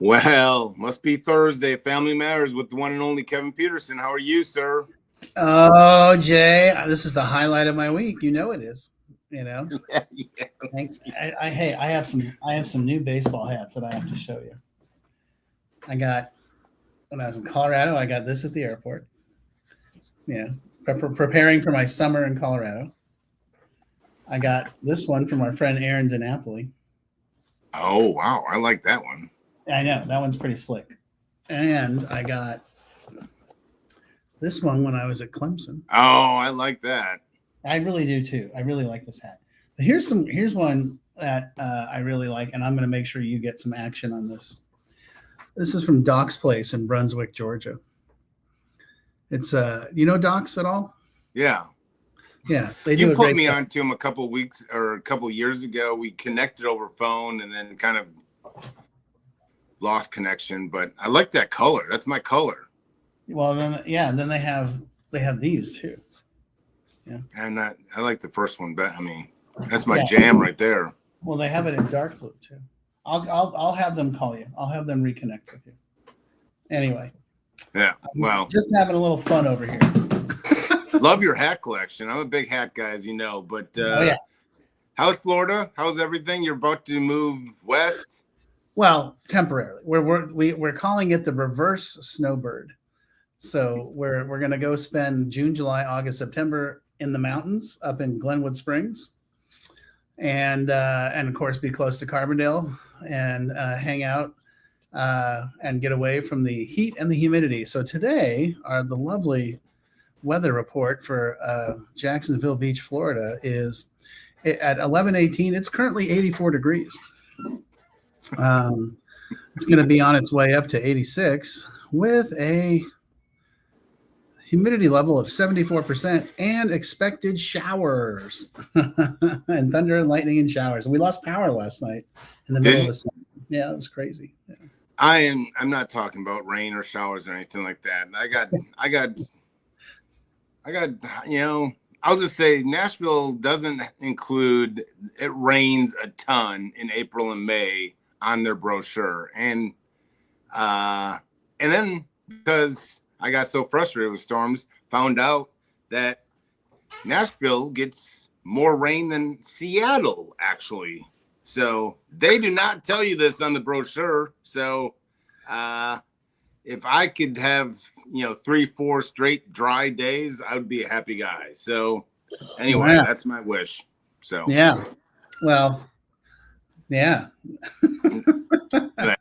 Well, must be Thursday. Family Matters with the one and only Kevin Petersen. How are you, sir? Oh, Jay, this is the highlight of my week. You know it is. You know, hey, I have some new baseball hats that I have to show you. I got when I was in Colorado. I got this at the airport. Yeah, preparing for my summer in Colorado. I got this one from our friend Aaron DiNapoli. Oh wow, I like that one. I know that one's pretty slick. And I got this one when I was at Clemson. Oh, I like that. I really do too. I really like this hat. But here's one that I really like, and I'm going to make sure you get some action on this. This is from Doc's Place in Brunswick, Georgia. It's you know Doc's at all? Yeah. Yeah, you put me onto him a couple years ago. We connected over phone and then kind of lost connection, but I like that color. That's my color. Well, then they have these too. Yeah. And I like the first one, but I mean, that's my jam right there. Well, they have it in dark blue too. I'll have them call you. I'll have them reconnect with you. Anyway. Yeah. Well, just having a little fun over here. Love your hat collection. I'm a big hat guy, as you know. But how's Florida? How's everything? You're about to move west? Well, temporarily. We're calling it the reverse snowbird. So we're going to go spend June, July, August, September in the mountains up in Glenwood Springs, and of course be close to Carbondale and hang out and get away from the heat and the humidity. So today, the lovely weather report for Jacksonville Beach, Florida is at 11:18. It's currently 84 degrees. It's going to be on its way up to 86 with a humidity level of 74% and expected showers and thunder and lightning and showers. And we lost power last night in the middle of the summer. Yeah, it was crazy. Yeah. I'm not talking about rain or showers or anything like that. I got, you know, I'll just say Nashville doesn't include it rains a ton in April and May on their brochure. And then because I got so frustrated with storms, found out that Nashville gets more rain than Seattle, actually. So they do not tell you this on the brochure. So if I could have, 3-4 straight dry days, I would be a happy guy. So anyway, that's my wish. So yeah. Well, yeah.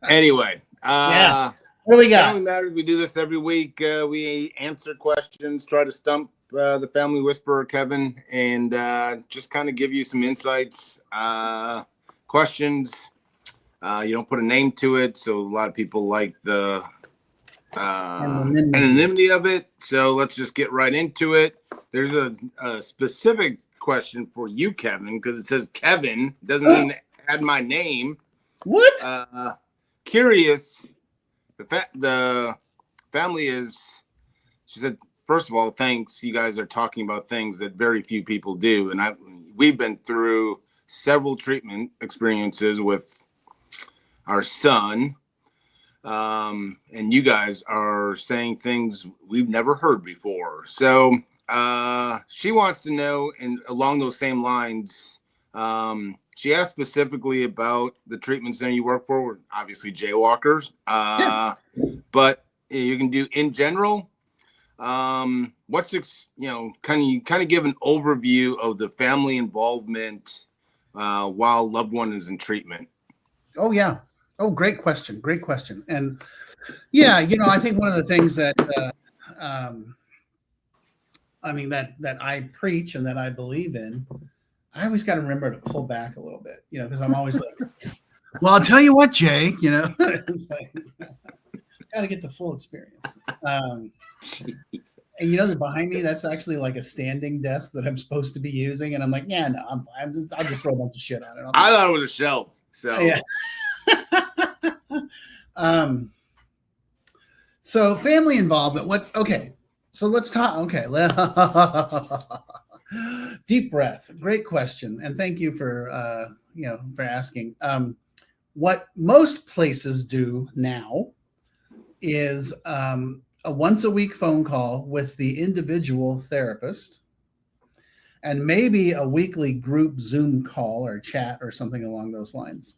Anyway, what do we got? Family Matters. We do this every week. We answer questions, try to stump the family whisperer, Kevin, and just kind of give you some insights, questions. You don't put a name to it, so a lot of people like the anonymity of it. So let's just get right into it. There's a specific question for you, Kevin, because it says Kevin. Doesn't even add my name. What? Curious. The family is, she said, first of all, thanks. You guys are talking about things that very few people do. And we've been through several treatment experiences with our son. And you guys are saying things we've never heard before. So she wants to know, and along those same lines, she asked specifically about the treatment center you work for, obviously jaywalkers, but you can do in general. Can you kind of give an overview of the family involvement while loved one is in treatment? Oh, yeah. Oh, great question. Great question. And yeah, I think one of the things that, that I preach and that I believe in, I always got to remember to pull back a little bit, because I'm always like, well, I'll tell you what, Jay, it's like, got to get the full experience. And that behind me, that's actually like a standing desk that I'm supposed to be using. And I'm like, yeah, no, I'm fine. I'll just throw a bunch of shit on it. I thought it was a shelf. So, yeah. So family involvement, so let's talk. Okay. Deep breath. Great question. And thank you for asking. What most places do now is a once a week phone call with the individual therapist, and maybe a weekly group Zoom call or chat or something along those lines.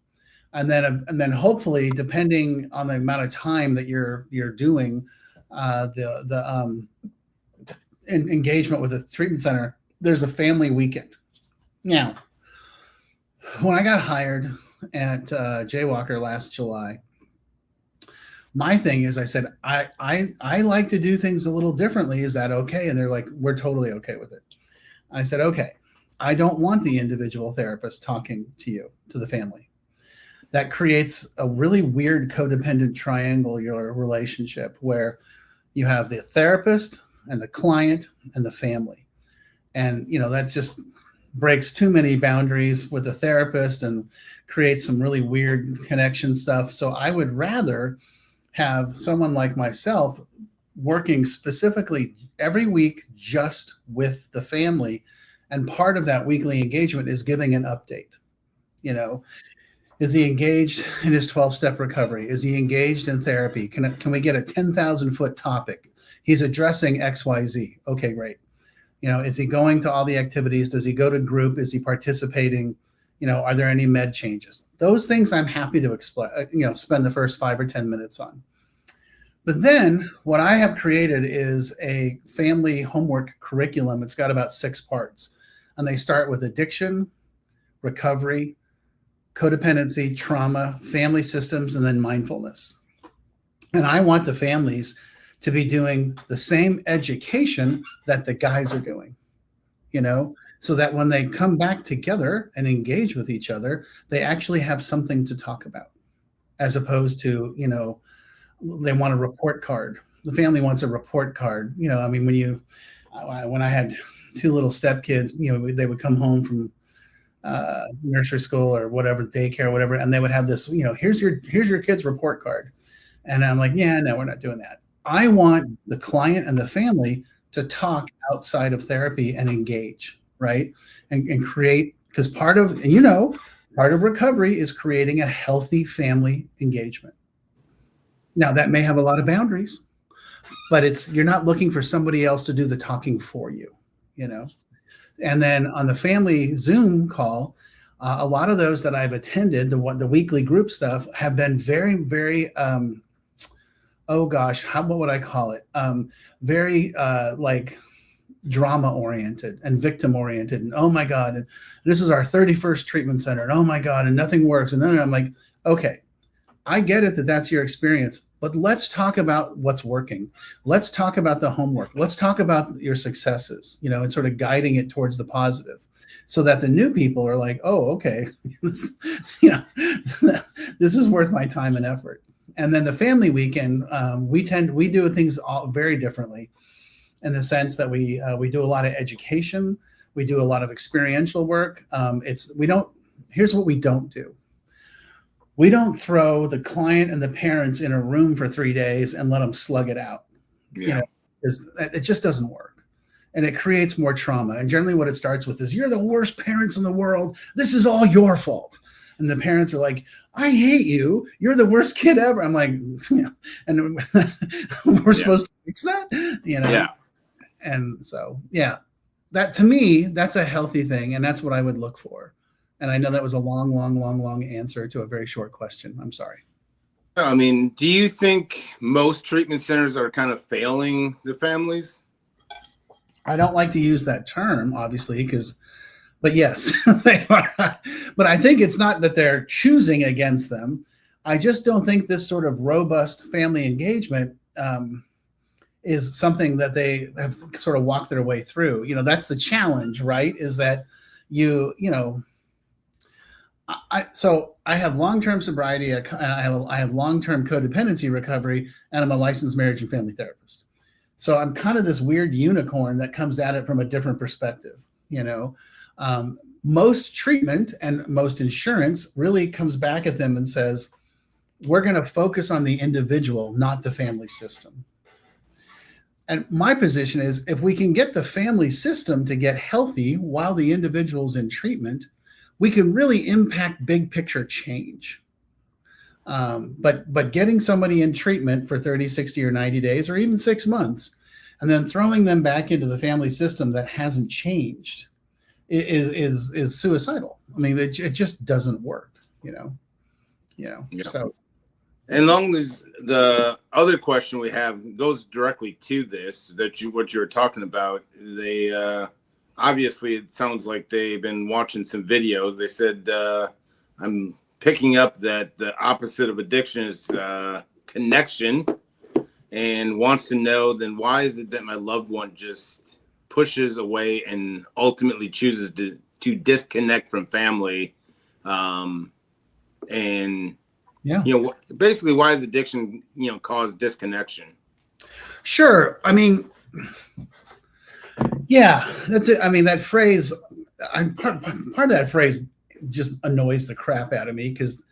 And then hopefully, depending on the amount of time that you're doing the engagement with the treatment center, there's a family weekend. Now, when I got hired at Jaywalker last July, my thing is, I said, I like to do things a little differently. Is that okay? And they're like, we're totally okay with it. I said, okay, I don't want the individual therapist talking to you, to the family. That creates a really weird codependent triangular relationship where you have the therapist and the client and the family. And, that just breaks too many boundaries with the therapist and creates some really weird connection stuff. So I would rather have someone like myself working specifically every week just with the family. And part of that weekly engagement is giving an update. Is he engaged in his 12-step recovery? Is he engaged in therapy? Can we get a 10,000-foot topic? He's addressing XYZ. Okay, great. Is he going to all the activities? Does he go to group? Is he participating? Are there any med changes? Those things I'm happy to spend the first 5 or 10 minutes on. But then what I have created is a family homework curriculum. It's got about 6 parts. And they start with addiction, recovery, codependency, trauma, family systems, and then mindfulness. And I want the families to be doing the same education that the guys are doing, so that when they come back together and engage with each other, they actually have something to talk about, as opposed to, they want a report card. The family wants a report card. When I had 2 little stepkids, they would come home from nursery school or whatever, daycare, whatever, and they would have this, here's your kid's report card. And I'm like, yeah, no, we're not doing that. I want the client and the family to talk outside of therapy and engage, right? And create, because part of recovery is creating a healthy family engagement. Now, that may have a lot of boundaries, but you're not looking for somebody else to do the talking for you, And then on the family Zoom call, a lot of those that I've attended, the weekly group stuff, have been very, very, what would I call it? Very like drama oriented and victim oriented. And oh my God, and this is our 31st treatment center. And oh my God, and nothing works. And then I'm like, okay, I get it that that's your experience, but let's talk about what's working. Let's talk about the homework. Let's talk about your successes, and sort of guiding it towards the positive, so that the new people are like, oh, okay, this is worth my time and effort. And then the family weekend, we do things all very differently, in the sense that we do a lot of education. We do a lot of experiential work. Here's what we don't do. We don't throw the client and the parents in a room for 3 days and let them slug it out. Yeah. It just doesn't work. And it creates more trauma. And generally what it starts with is, you're the worst parents in the world. This is all your fault. And the parents are like, I hate you. You're the worst kid ever. I'm like, and we're supposed to fix that, Yeah. And so, that, to me, that's a healthy thing. And that's what I would look for. And I know that was a long answer to a very short question. I'm sorry. I mean, do you think most treatment centers are kind of failing the families? I don't like to use that term, obviously, but yes, they are. But I think it's not that they're choosing against them. I just don't think this sort of robust family engagement is something that they have sort of walked their way through. That's the challenge, right? Is that so I have long-term sobriety, and I have long-term codependency recovery, and I'm a licensed marriage and family therapist. So I'm kind of this weird unicorn that comes at it from a different perspective. Most treatment and most insurance really comes back at them and says, we're going to focus on the individual, not the family system. And my position is, if we can get the family system to get healthy while the individual's in treatment, we can really impact big picture change, But getting somebody in treatment for 30, 60, or 90 days, or even 6 months, and then throwing them back into the family system that hasn't changed is suicidal. I mean, it just doesn't work, Yeah. So. And long as the other question we have goes directly to this, what you were talking about, they obviously it sounds like they've been watching some videos. They said I'm picking up that the opposite of addiction is connection, and wants to know, then why is it that my loved one just pushes away and ultimately chooses to disconnect from family, and Yeah. Basically, why is addiction, cause disconnection? Sure. I mean, yeah, that's it. I mean, that phrase, part of that phrase just annoys the crap out of me, because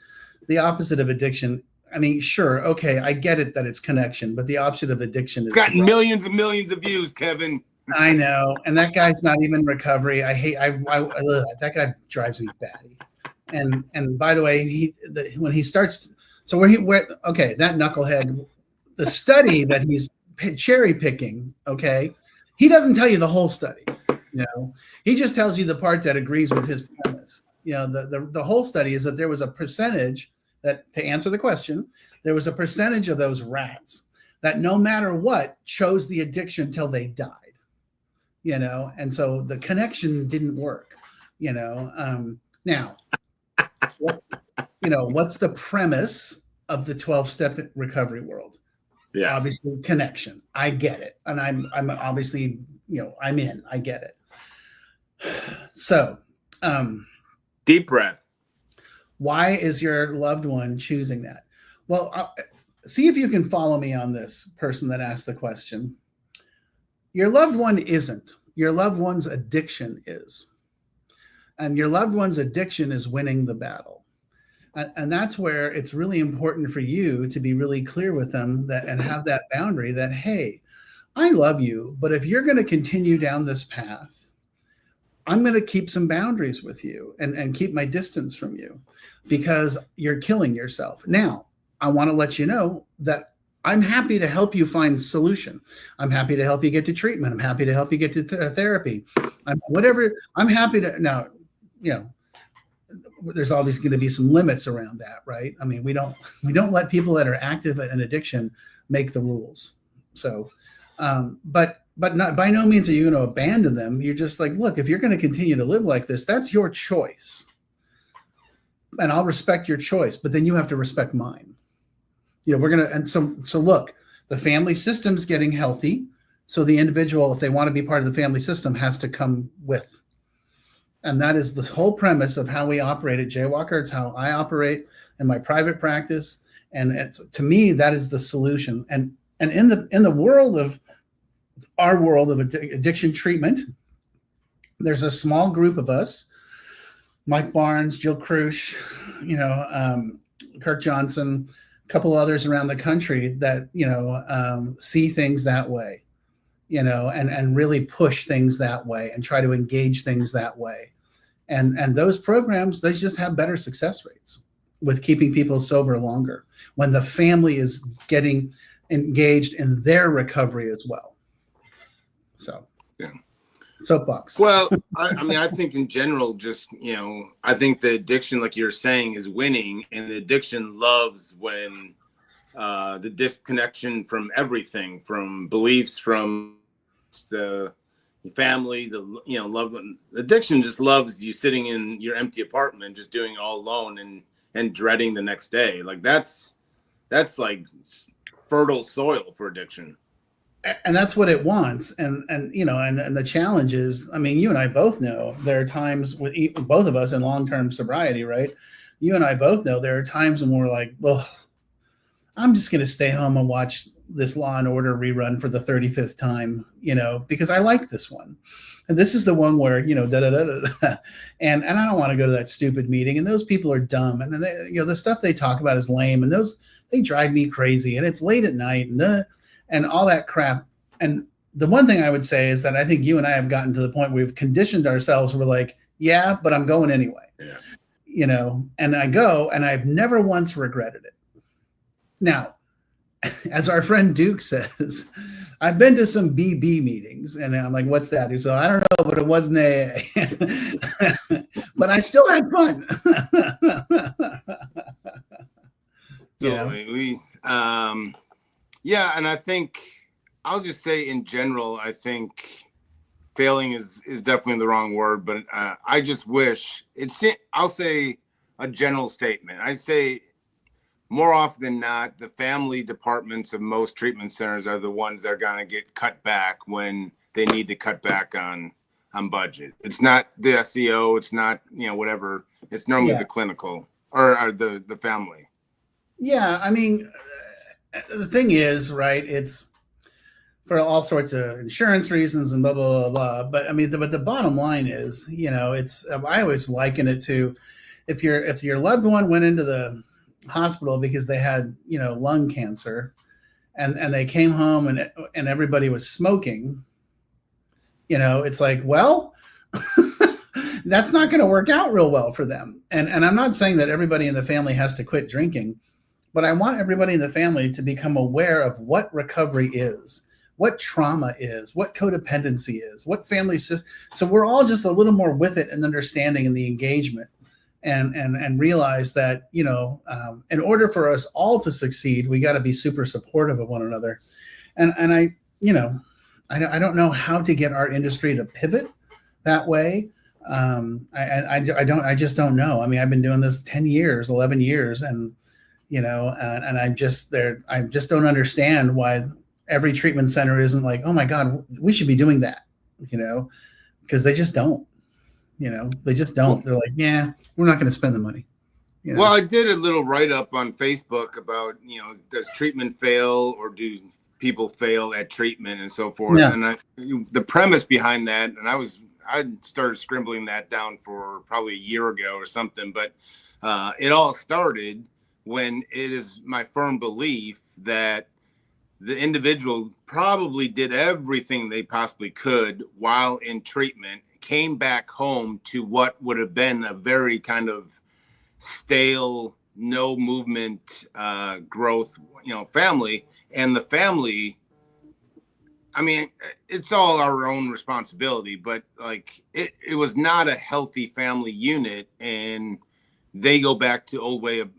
the opposite of addiction, I mean, sure, okay, I get it that it's connection, but the opposite of addiction is... It's got millions and millions of views, Kevin. I know, and that guy's not even recovery. That guy drives me batty. And by the way, when he starts, so okay, that knucklehead, the study that he's cherry picking, okay, he doesn't tell you the whole study, he just tells you the part that agrees with his premise. The whole study is that there was a percentage that, to answer the question, there was a percentage of those rats that no matter what chose the addiction till they died, and so the connection didn't work, now. What's the premise of the 12-step recovery world? Yeah, obviously connection. I get it, and I'm obviously, I'm in. I get it. So, deep breath. Why is your loved one choosing that? Well, see if you can follow me on this, person that asked the question. Your loved one isn't. Your loved one's addiction is. And your loved one's addiction is winning the battle. And that's where it's really important for you to be really clear with them and have that boundary that, hey, I love you, but if you're going to continue down this path, I'm going to keep some boundaries with you and keep my distance from you, because you're killing yourself. Now, I want to let you know that I'm happy to help you find a solution. I'm happy to help you get to treatment. I'm happy to help you get to therapy. I'm happy to. Now, there's always going to be some limits around that, right? I mean, we don't let people that are active in addiction make the rules. So, but not, by no means are you going to abandon them. You're just like, look, if you're going to continue to live like this, that's your choice, and I'll respect your choice. But then you have to respect mine. We're gonna, and so look, the family system's getting healthy, so the individual, if they want to be part of the family system, has to come with. And that is the whole premise of how we operate at Jaywalker. It's how I operate in my private practice. And to me, that is the solution. And in the world of our world of addiction treatment, there's a small group of us, Mike Barnes, Jill Krush, Kirk Johnson, a couple others around the country that, see things that way, and really push things that way and try to engage things that way. And those programs, they just have better success rates with keeping people sober longer when the family is getting engaged in their recovery as well. So, yeah. Soapbox. Well, I mean, I think in general, just, I think the addiction, like you're saying, is winning, and the addiction loves when the disconnection from everything, from beliefs, from the family, love. Addiction just loves you sitting in your empty apartment, just doing it all alone and dreading the next day. Like that's like fertile soil for addiction. And that's what it wants. And the challenge is, I mean, you and I both know there are times with both of us in long-term sobriety, right? You and I both know there are times when we're like, well, I'm just going to stay home and watch this Law and Order rerun for the 35th time, because I like this one. And this is the one where, and I don't want to go to that stupid meeting, and those people are dumb. And then the stuff they talk about is lame, and they drive me crazy, and it's late at night and all that crap. And the one thing I would say is that I think you and I have gotten to the point where we've conditioned ourselves. We're like, yeah, but I'm going anyway, yeah. And I go, and I've never once regretted it. Now, as our friend Duke says, I've been to some BB meetings, and I'm like, "What's that?" So I don't know, but it wasn't AA. But I still had fun. Absolutely. Yeah, and I think I'll just say in general, I think failing is definitely the wrong word, but I just wish I'll say a general statement. I say more often than not, the family departments of most treatment centers are the ones that are going to get cut back when they need to cut back on budget. It's not the SEO. It's not, whatever. It's normally the clinical or the family. Yeah, I mean, the thing is, right? It's for all sorts of insurance reasons and blah blah blah blah. But I mean, but the bottom line is, it's I always liken it to if your loved one went into the hospital because they had lung cancer, and they came home and everybody was smoking. It's like, well, that's not going to work out real well for them. And I'm not saying that everybody in the family has to quit drinking, but I want everybody in the family to become aware of what recovery is, what trauma is, what codependency is, what family system. So we're all just a little more with it and understanding in the engagement, and realize that in order for us all to succeed, we got to be super supportive of one another. And I don't know how to get our industry to pivot that way. I just don't know. I mean, I've been doing this 10 years, 11 years, and and I just don't understand why every treatment center isn't like, oh my God, we should be doing that, because they just don't, they just don't. They're like, yeah, we're not going to spend the money. Well, I did a little write-up on Facebook about, does treatment fail or do people fail at treatment and so forth. Yeah. And the premise behind that, and I started scribbling that down for probably a year ago or something, but it all started when it is my firm belief that the individual probably did everything they possibly could while in treatment, came back home to what would have been a very kind of stale, no movement, growth, family. And the family, I mean, it's all our own responsibility, but like it was not a healthy family unit, and they go back to old way of,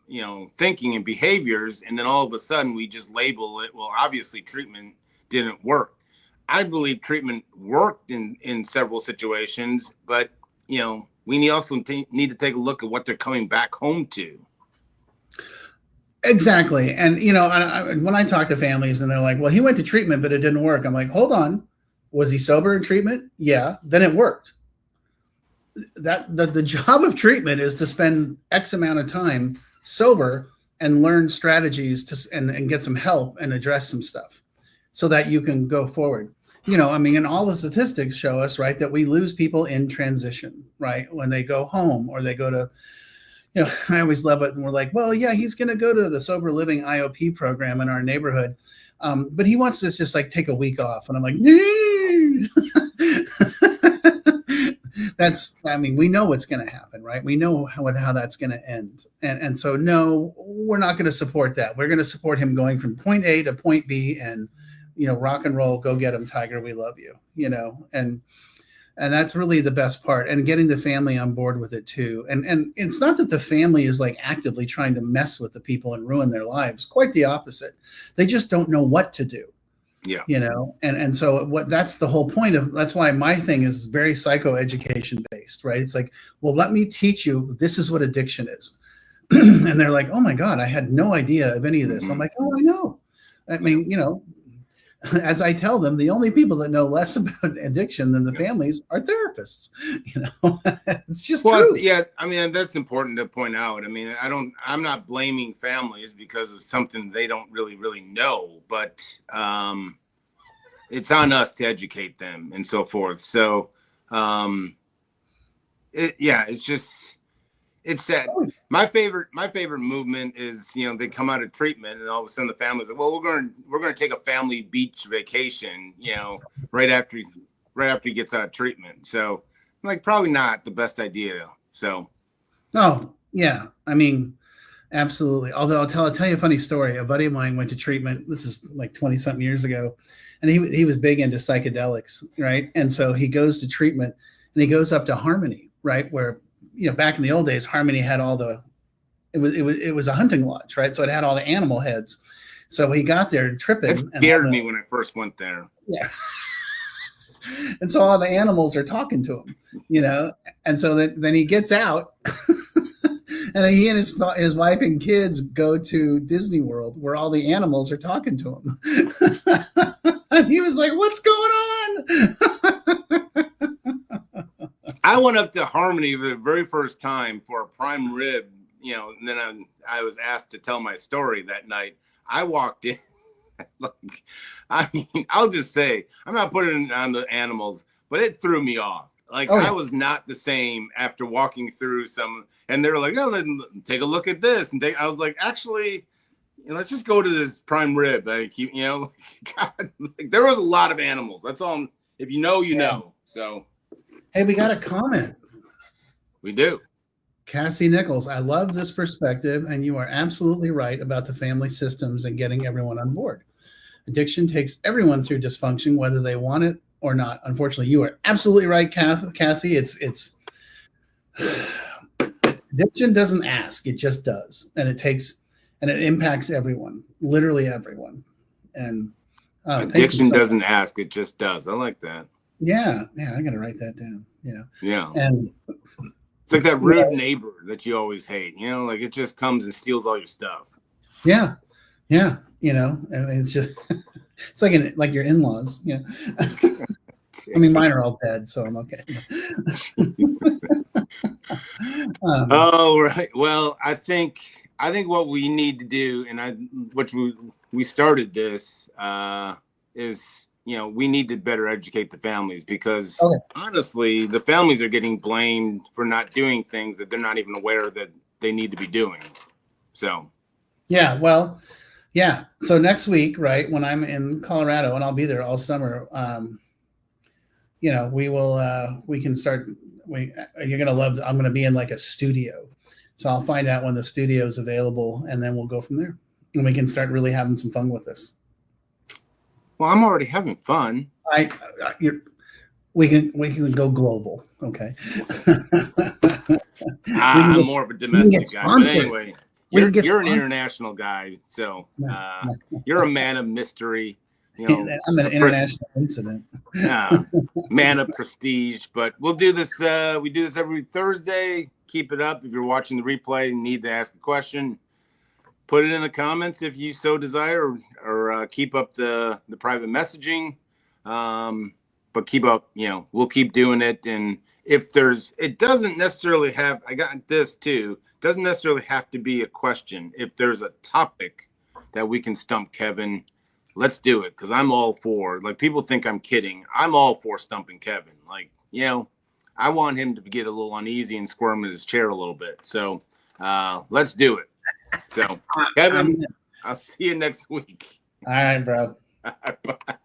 thinking and behaviors. And then all of a sudden we just label it, well, obviously treatment didn't work. I believe treatment worked in several situations, but, we also need to take a look at what they're coming back home to. Exactly. And, when I talk to families and they're like, well, he went to treatment, but it didn't work. I'm like, hold on. Was he sober in treatment? Yeah. Then it worked. That the job of treatment is to spend X amount of time sober and learn strategies and get some help and address some stuff so that you can go forward. And all the statistics show us, right, that we lose people in transition, right? When they go home or they go to, I always love it. And we're like, well, yeah, he's going to go to the sober living IOP program in our neighborhood. But he wants to just like take a week off. And I'm like, we know what's going to happen, right? We know how that's going to end. And so, no, we're not going to support that. We're going to support him going from point A to point B and, rock and roll, go get him, Tiger. We love you, and that's really the best part, and getting the family on board with it too. And it's not that the family is like actively trying to mess with the people and ruin their lives. Quite the opposite. They just don't know what to do. Yeah. And so that's the whole point that's why my thing is very psychoeducation based, right? It's like, well, let me teach you, this is what addiction is. And they're like, oh my God, I had no idea of any of this. Mm-hmm. I'm like, oh, I know. I mean, as I tell them, the only people that know less about addiction than the families are therapists. It's just true. Yeah, I mean, that's important to point out. I mean, I'm not blaming families because of something they don't really know, but it's on us to educate them and so forth. So, it's sad. My favorite movement is, they come out of treatment and all of a sudden the family's like, well, we're going to take a family beach vacation, right after he gets out of treatment. So I'm like, probably not the best idea. So. Oh yeah. I mean, Absolutely. Although I'll tell you a funny story. A buddy of mine went to treatment. This is like 20 something years ago. And he was big into psychedelics, right? And so he goes to treatment and he goes up to Harmony, right? Where, back in the old days, Harmony had all the, it was a hunting lodge, right? So it had all the animal heads. So he got there tripping. It scared me when I first went there. Yeah. And so all the animals are talking to him, and so then he gets out and he and his wife and kids go to Disney World where all the animals are talking to him. And he was like, what's going on? I went up to Harmony for the very first time for a prime rib, and then I was asked to tell my story that night. I walked in. I'll just say, I'm not putting it on the animals, but it threw me off. I was not the same after walking through some, and they were like, "Oh, take a look at this," and I was like, "Actually, let's just go to this prime rib." God, there was a lot of animals. That's all. If you know, you know. So, hey, we got a comment. We do. Cassie Nichols, I love this perspective, and you are absolutely right about the family systems and getting everyone on board. Addiction takes everyone through dysfunction, whether they want it or not. Unfortunately, you are absolutely right, Cassie. It's addiction doesn't ask; it just does, and it impacts everyone, literally everyone. And addiction doesn't ask; it just does. I like that. Yeah, I got to write that down. Yeah, and. It's like that rude neighbor that you always hate, it just comes and steals all your stuff. Yeah. It's just, it's like your in-laws. Yeah. I mean, mine are all dead, so I'm okay. Oh, right. Well, I think what we need to do, and we started this, is, we need to better educate the families because honestly, the families are getting blamed for not doing things that they're not even aware that they need to be doing. So, yeah, well, yeah. So next week, right, when I'm in Colorado and I'll be there all summer, we can start. You're going to love, I'm going to be in like a studio. So I'll find out when the studio is available and then we'll go from there and we can start really having some fun with this. Well, I'm already having fun. We can go global. Okay. I'm more of a domestic guy, but anyway, you're an international guy, so you're a man of mystery. I'm an international incident. Man of prestige. But we'll do this. We do this every Thursday. Keep it up. If you're watching the replay and need to ask a question, put it in the comments if you so desire, or keep up the private messaging. But keep up, we'll keep doing it. And if it doesn't necessarily have, I got this too, doesn't necessarily have to be a question. If there's a topic that we can stump Kevin, let's do it. Cause I'm all for, people think I'm kidding. I'm all for stumping Kevin. I want him to get a little uneasy and squirm in his chair a little bit. So let's do it. So, Kevin, I'll see you next week. All right, bro. Bye.